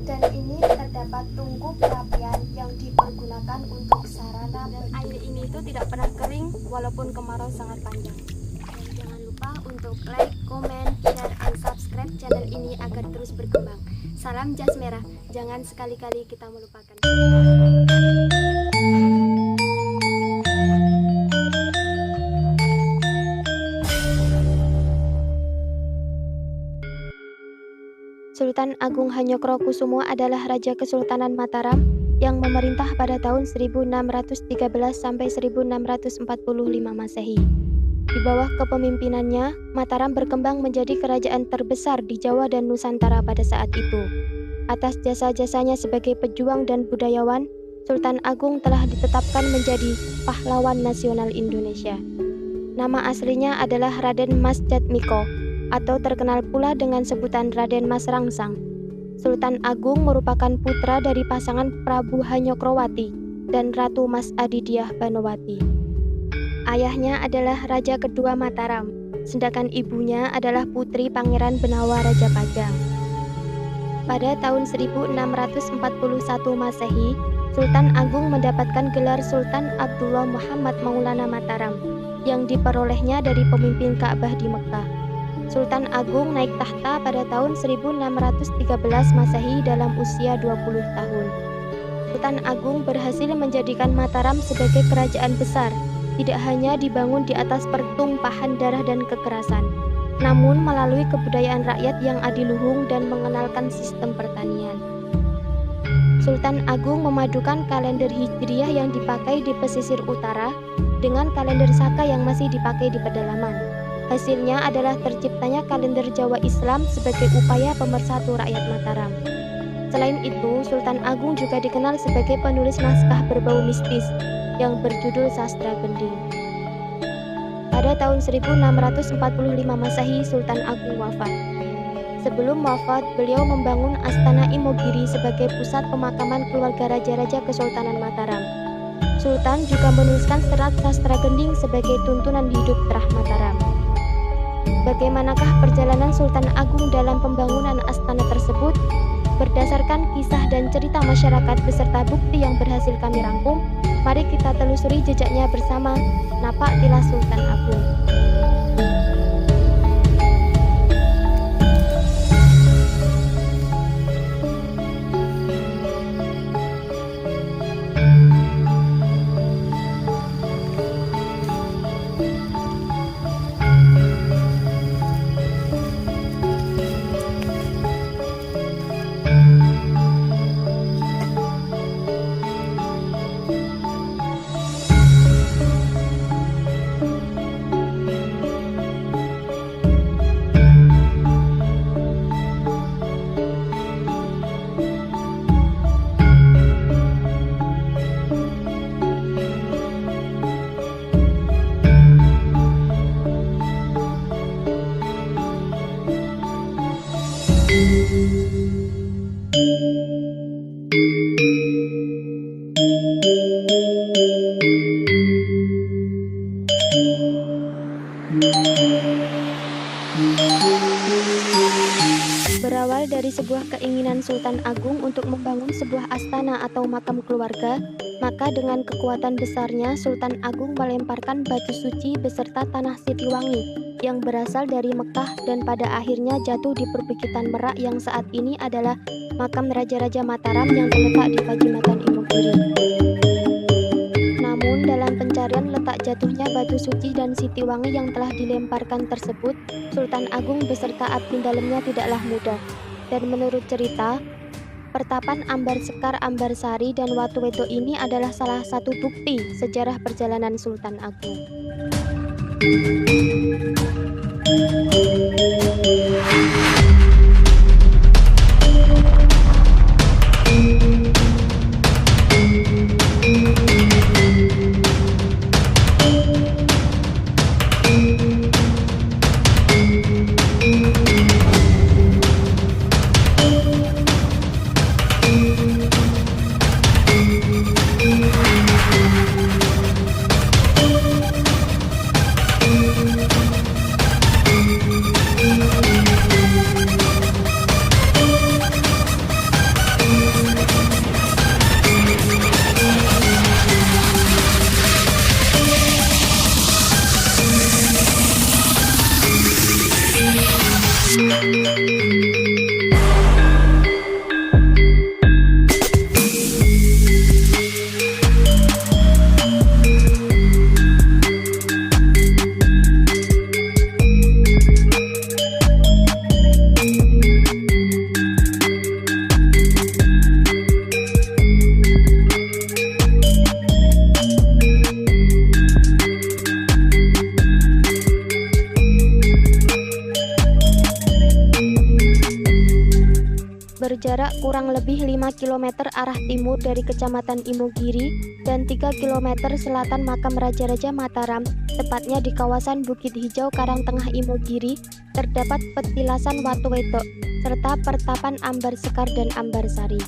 dan ini terdapat tungku perapian yang dipergunakan untuk sarana Dan air ini itu tidak pernah kering walaupun kemarau sangat panjang. Dan jangan lupa untuk like, comment, share, and subscribe channel ini agar terus berkembang. Salam jas merah, jangan sekali-kali kita melupakan. Sultan Agung Hanyokrokusumo adalah Raja Kesultanan Mataram yang memerintah pada tahun 1613 sampai 1645 Masehi. Di bawah kepemimpinannya, Mataram berkembang menjadi kerajaan terbesar di Jawa dan Nusantara pada saat itu. Atas jasa-jasanya sebagai pejuang dan budayawan, Sultan Agung telah ditetapkan menjadi pahlawan nasional Indonesia. Nama aslinya adalah Raden Mas Jatmiko, atau terkenal pula dengan sebutan Raden Mas Rangsang. Sultan Agung merupakan putra dari pasangan Prabu Hanyokrowati dan Ratu Mas Adidiah Banowati. Ayahnya adalah Raja kedua Mataram, sedangkan ibunya adalah putri Pangeran Benawa Raja Pajang. Pada tahun 1641 Masehi, Sultan Agung mendapatkan gelar Sultan Abdullah Muhammad Maulana Mataram yang diperolehnya dari pemimpin Ka'bah di Mekah. Sultan Agung naik tahta pada tahun 1613 Masehi dalam usia 20 tahun. Sultan Agung berhasil menjadikan Mataram sebagai kerajaan besar, tidak hanya dibangun di atas pertumpahan darah dan kekerasan, namun melalui kebudayaan rakyat yang adiluhung dan mengenalkan sistem pertanian. Sultan Agung memadukan kalender Hijriyah yang dipakai di pesisir utara dengan kalender Saka yang masih dipakai di pedalaman. Hasilnya adalah terciptanya kalender Jawa Islam sebagai upaya pemersatu rakyat Mataram. Selain itu, Sultan Agung juga dikenal sebagai penulis naskah berbau mistis yang berjudul Sastra Gending. Pada tahun 1645 Masehi, Sultan Agung wafat. Sebelum wafat, beliau membangun Astana Imogiri sebagai pusat pemakaman keluarga raja-raja Kesultanan Mataram. Sultan juga menuliskan serat Sastra Gending sebagai tuntunan hidup terah Mataram. Bagaimanakah perjalanan Sultan Agung dalam pembangunan astana tersebut? Berdasarkan kisah dan cerita masyarakat beserta bukti yang berhasil kami rangkum, mari kita telusuri jejaknya bersama Napak Tilas Sultan Agung. Berawal dari sebuah keinginan Sultan Agung untuk membangun sebuah astana atau makam keluarga, maka dengan kekuatan besarnya Sultan Agung melemparkan batu suci beserta tanah Sitiwangi yang berasal dari Mekah dan pada akhirnya jatuh di perbukitan Merak yang saat ini adalah makam Raja-Raja Mataram yang terletak di Pajimatan Imogiri. Namun dalam pencarian letak jatuhnya batu suci dan Sitiwangi yang telah dilemparkan tersebut, Sultan Agung beserta abdi dalamnya tidaklah mudah. Dan menurut cerita, pertapan Ambar Sekar Ambarsari dan Watuwedo ini adalah salah satu bukti sejarah perjalanan Sultan Agung. berjarak kurang lebih 5 km arah timur dari Kecamatan Imogiri dan 3 km selatan makam Raja-Raja Mataram, tepatnya di kawasan Bukit Hijau Karangtengah Imogiri, terdapat petilasan Watu Wedok, serta pertapan Ambar Sekar dan Ambar Sari.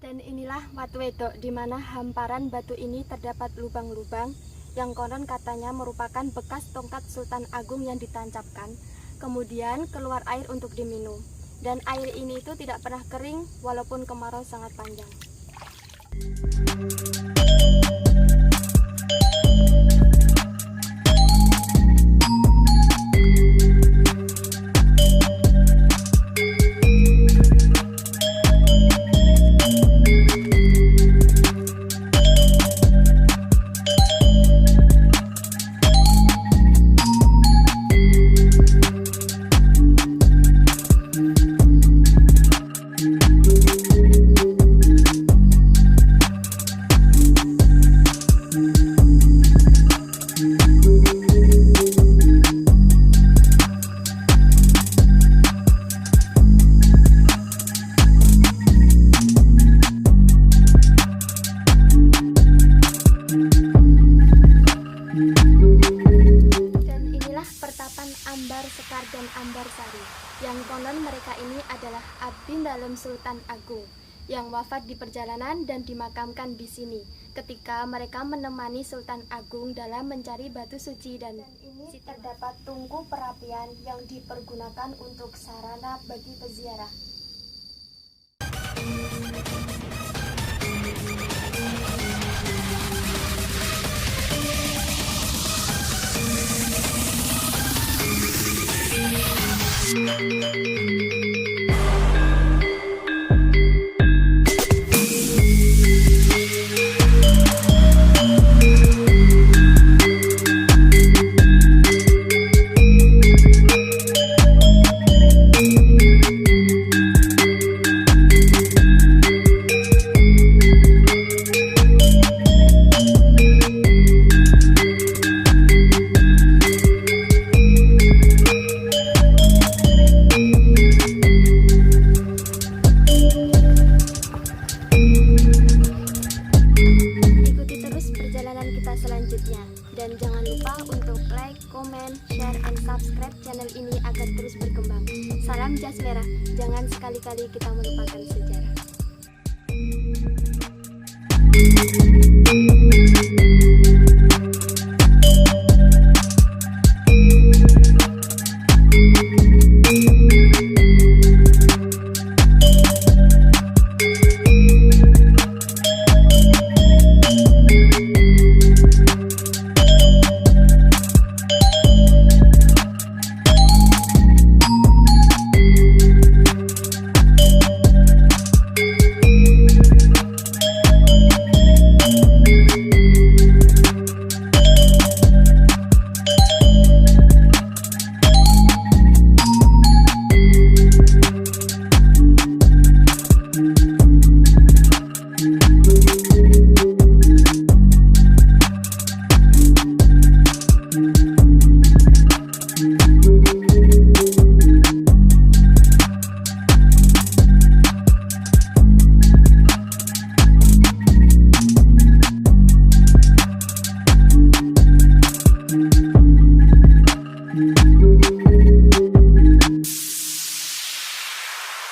Dan inilah Watu Wedok, di mana hamparan batu ini terdapat lubang-lubang yang konon katanya merupakan bekas tongkat Sultan Agung yang ditancapkan. Kemudian keluar air untuk diminum. Dan air ini itu tidak pernah kering walaupun kemarau sangat panjang. Ambar Sekar dan Ambar Sari, yang konon mereka ini adalah abdi dalam Sultan Agung yang wafat di perjalanan dan dimakamkan di sini ketika mereka menemani Sultan Agung dalam mencari batu suci. Dan ini terdapat tungku perapian yang dipergunakan untuk sarana bagi peziarah. Selanjutnya, dan jangan lupa untuk like, comment, share, and subscribe channel ini agar terus berkembang. Salam jas merah, jangan sekali-kali kita melupakan sejarah.